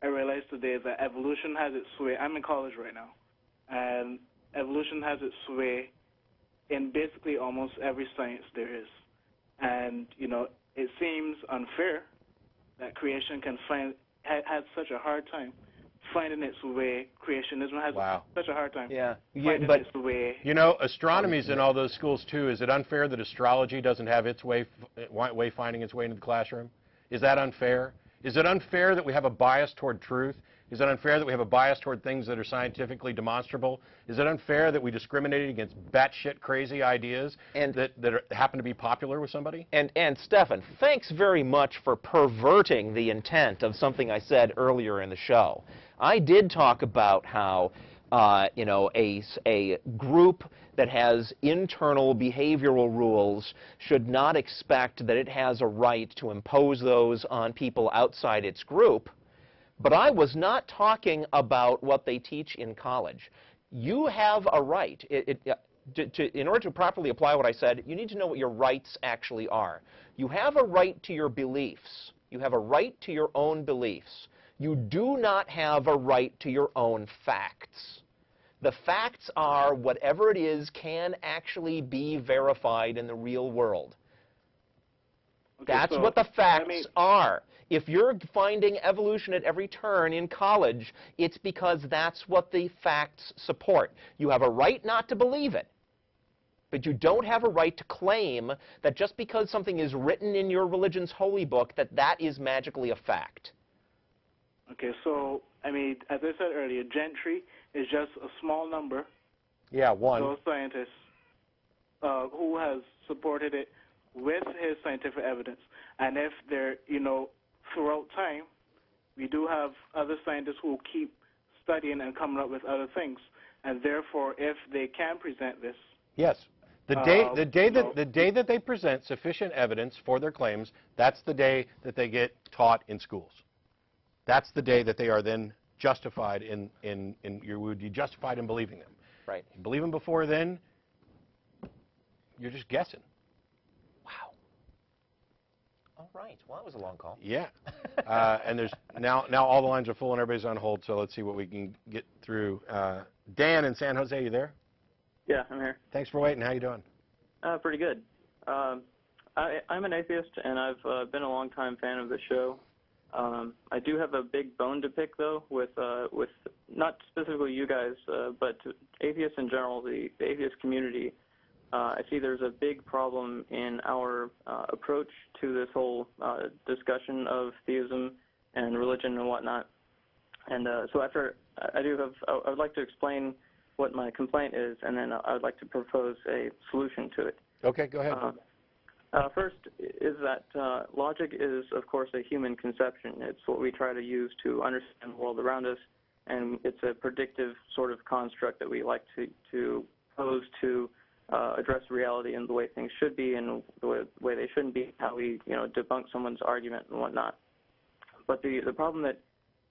I realized today that evolution has its sway. I'm in college right now, and evolution has its sway in basically almost every science there is. And, you know, it seems unfair that creation can had such a hard time finding its way. Creationism has such a hard time finding its way. You know, astronomy's in all those schools too. Is it unfair that astrology doesn't have its way finding its way into the classroom? Is that unfair? Is it unfair that we have a bias toward truth? Is it unfair that we have a bias toward things that are scientifically demonstrable? Is it unfair that we discriminate against batshit crazy ideas that happen to be popular with somebody? And Stephan, thanks very much for perverting the intent of something I said earlier in the show. I did talk about how you know, a group that has internal behavioral rules should not expect that it has a right to impose those on people outside its group. But I was not talking about what they teach in college. You have a right. In order to properly apply what I said, you need to know what your rights actually are. You have a right to your beliefs. You have a right to your own beliefs. You do not have a right to your own facts. The facts are whatever it is can actually be verified in the real world. Okay, that's what the facts are. If you're finding evolution at every turn in college, it's because that's what the facts support. You have a right not to believe it, but you don't have a right to claim that just because something is written in your religion's holy book that that is magically a fact. Okay, so, I mean, as I said earlier, gentry is just a small number. Yeah, one. Those scientists who has supported it with his scientific evidence. And if they're, you know, throughout time, we do have other scientists who keep studying and coming up with other things. And therefore, if they can present this. Yes. The day that they present sufficient evidence for their claims, that's the day that they get taught in schools. That's the day that they are then justified you would be justified in believing them. Right. You believe them before then, you're just guessing. Wow. All right. Well, that was a long call. Yeah. And there's now all the lines are full and everybody's on hold, so let's see what we can get through. Dan in San Jose, you there? Yeah, I'm here. Thanks for waiting. How you doing? Pretty good. I'm an atheist, and I've been a long-time fan of the show. I do have a big bone to pick, though, with not specifically you guys, but atheists in general, the atheist community. I see there's a big problem in our approach to this whole discussion of theism and religion and whatnot. And so after I would like to explain what my complaint is, and then I would like to propose a solution to it. Okay, go ahead. First is that logic is, of course, a human conception. It's what we try to use to understand the world around us, and it's a predictive sort of construct that we like to pose to address reality and the way things should be and the way they shouldn't be, how we, you know, debunk someone's argument and whatnot. But the problem that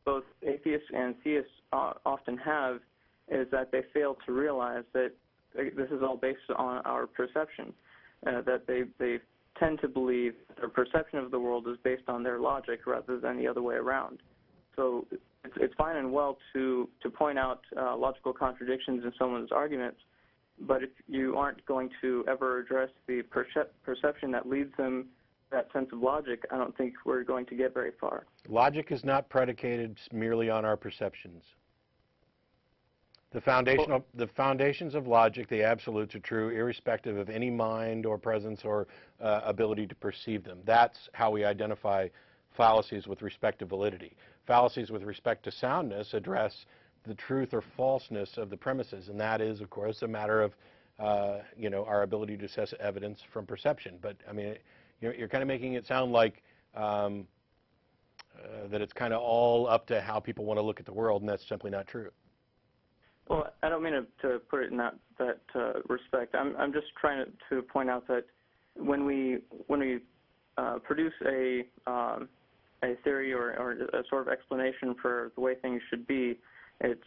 both atheists and theists often have is that they fail to realize that this is all based on our perception, that they tend to believe their perception of the world is based on their logic rather than the other way around. So it's fine and well to point out logical contradictions in someone's arguments, but if you aren't going to ever address the perception that leads them to that sense of logic, I don't think we're going to get very far. Logic is not predicated merely on our perceptions. The foundations of logic, the absolutes, are true irrespective of any mind or presence or ability to perceive them. That's how we identify fallacies with respect to validity. Fallacies with respect to soundness address the truth or falseness of the premises, and that is, of course, a matter of you know, our ability to assess evidence from perception. But I mean, you're kind of making it sound like that it's kind of all up to how people want to look at the world, and that's simply not true. Well, I don't mean to put it in that respect. I'm just trying to point out that when we produce a theory or a sort of explanation for the way things should be, it's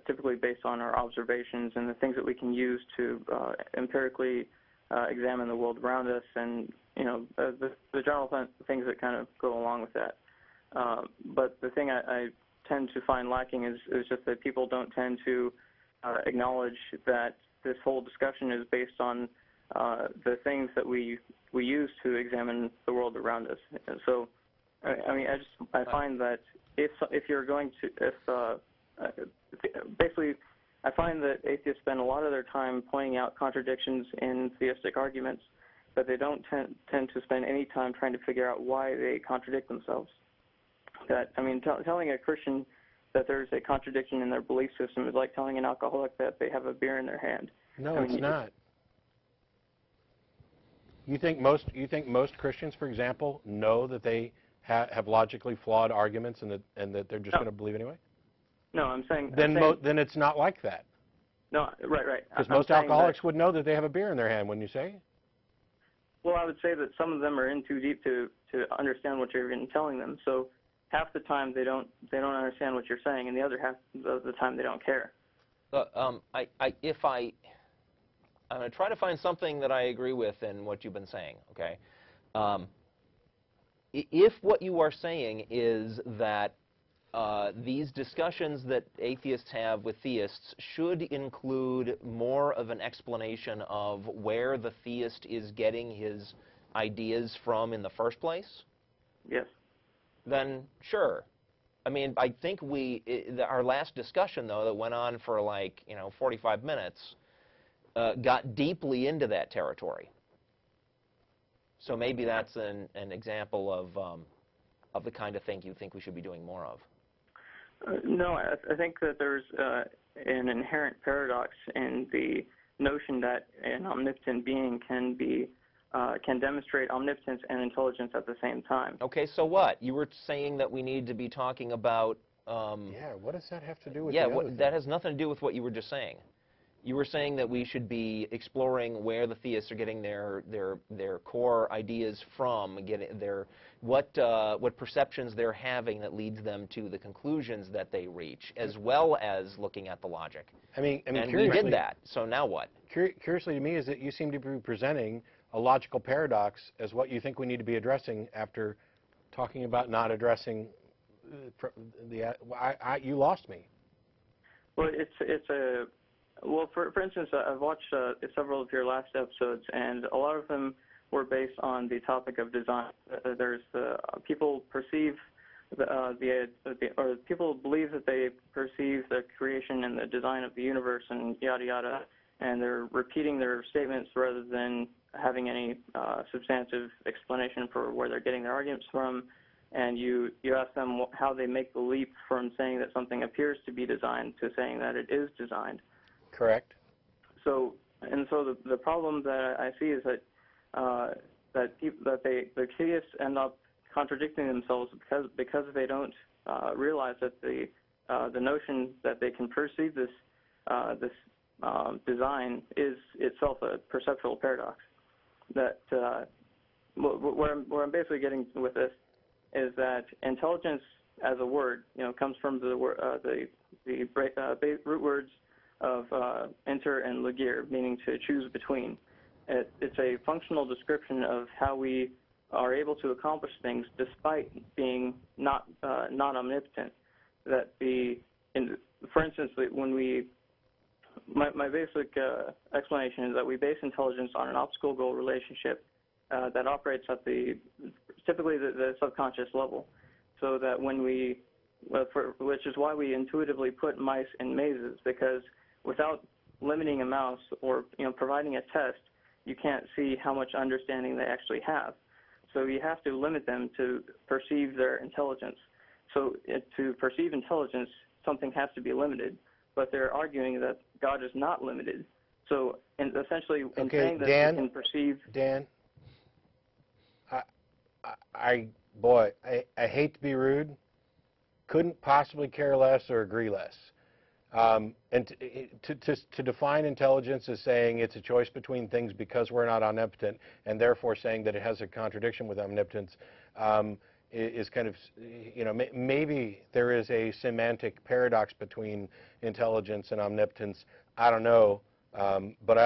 typically based on our observations and the things that we can use to empirically examine the world around us, and you know the general things that kind of go along with that. But the thing I tend to find lacking is just that people don't tend to acknowledge that this whole discussion is based on the things that we use to examine the world around us. And so, I mean, I find that if you're going to, basically, I find that atheists spend a lot of their time pointing out contradictions in theistic arguments, but they don't tend to spend any time trying to figure out why they contradict themselves. That, I mean, telling a Christian that there's a contradiction in their belief system is like telling an alcoholic that they have a beer in their hand. No, it's not. You think most Christians, for example, know that they have logically flawed arguments and that they're just going to believe anyway? No, I'm saying... Then it's not like that. No, right. Because most alcoholics would know that they have a beer in their hand, wouldn't you say? Well, I would say that some of them are in too deep to understand what you're even telling them. So half the time they don't understand what you're saying, and the other half of the time they don't care. I'm going to try to find something that I agree with in what you've been saying, okay? If what you are saying is that these discussions that atheists have with theists should include more of an explanation of where the theist is getting his ideas from in the first place, yes, then sure. I mean, I think our last discussion, though, that went on for like, 45 minutes, got deeply into that territory. So maybe that's an example of the kind of thing you think we should be doing more of. No, I think that there's an inherent paradox in the notion that an omnipotent being can demonstrate omnipotence and intelligence at the same time. Okay, so what? You were saying that we need to be talking about... yeah, what does that have to do with that has nothing to do with what you were just saying. You were saying that we should be exploring where the theists are getting their core ideas from, what perceptions they're having that leads them to the conclusions that they reach, as well as looking at the logic. I mean, and we did that. So now what? Curiously to me is that you seem to be presenting a logical paradox as what you think we need to be addressing after talking about not addressing you lost me. Well, Well, for instance, I've watched several of your last episodes, and a lot of them were based on the topic of design. There's people perceive or people believe that they perceive the creation and the design of the universe and yada yada, and they're repeating their statements rather than having any substantive explanation for where they're getting their arguments from. And you ask them how they make the leap from saying that something appears to be designed to saying that it is designed. Correct. So the problem that I see is that the theists end up contradicting themselves because they don't realize that the notion that they can perceive this design is itself a perceptual paradox. That where I'm basically getting with this is that intelligence as a word, comes from the root words of enter and legere, meaning to choose between. It's a functional description of how we are able to accomplish things despite being not omnipotent. That for instance, my basic explanation is that we base intelligence on an obstacle-goal relationship that operates at typically the subconscious level. So that which is why we intuitively put mice in mazes, because without limiting a mouse or providing a test, you can't see how much understanding they actually have. So you have to limit them to perceive their intelligence. So to perceive intelligence, something has to be limited. But they're arguing that God is not limited. So essentially, in saying that Dan, you can perceive... Dan, I hate to be rude, couldn't possibly care less or agree less. And to define intelligence as saying it's a choice between things because we're not omnipotent, and therefore saying that it has a contradiction with omnipotence, is kind of, maybe there is a semantic paradox between intelligence and omnipotence. I don't know, but